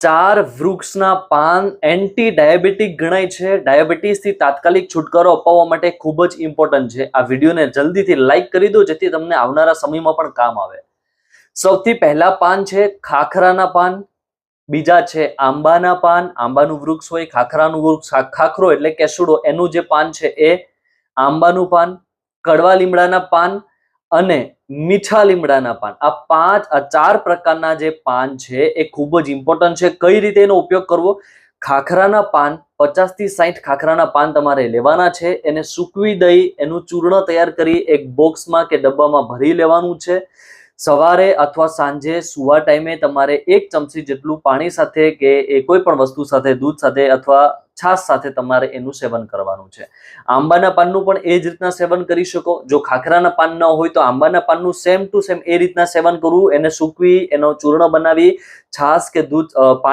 ચાર વૃક્ષના પાન anti diabetic ગણાય છે. ડાયાબિટીસથી તાત્કાલિક છુટકારો અપાવવા માટે ખૂબ જ ઇમ્પોર્ટન્ટ છે. આ વિડીયોને જલ્દીથી લાઈક કરી દો જેથી તમને આવનારા સમયમાં પણ કામ આવે. સૌથી પહેલા પાન છે ખાખરાના પાન, બીજા છે આંબાના પાન, આંબાનું વૃક્ષ હોય, ખાખરાનું વૃક્ષ, ખાખરો એટલે કેસુડો, એનું જે પાન છે એ આંબાનું પાન, કડવા લીમડાના પાન અને મીઠા લીમડાના પાન. આ ચાર પ્રકારના જે પાન છે એ ખૂબ જ ઇમ્પોર્ટન્ટ છે. કઈ રીતે એનો ઉપયોગ કરવો? ખાખરાના પાન 50 થી 60 ખાખરાના પાન તમારે લેવાના છે. એને સૂકવી દઈ એનું ચૂર્ણ તૈયાર કરી એક બોક્સમાં કે ડબ્બામાં ભરી લેવાનું છે. સવારે અથવા સાંજે સુવા ટાઈમે તમારે 1 ચમચી જેટલું પાણી સાથે કે કોઈ પણ વસ્તુ સાથે, દૂધ સાથે અથવા છાશ સાથે તમારે એનું સેવન કરવાનું છે. આંબાના પાનનું પણ એ જ રીતના સેવન કરી શકો. જો ખાખરાના પાન ન હોય તો આંબાના પાનનું સેમ ટુ સેમ એ રીતના સેવન કરવું. એને સૂકવી એનો ચૂર્ણ બનાવી છાશ કે દૂધ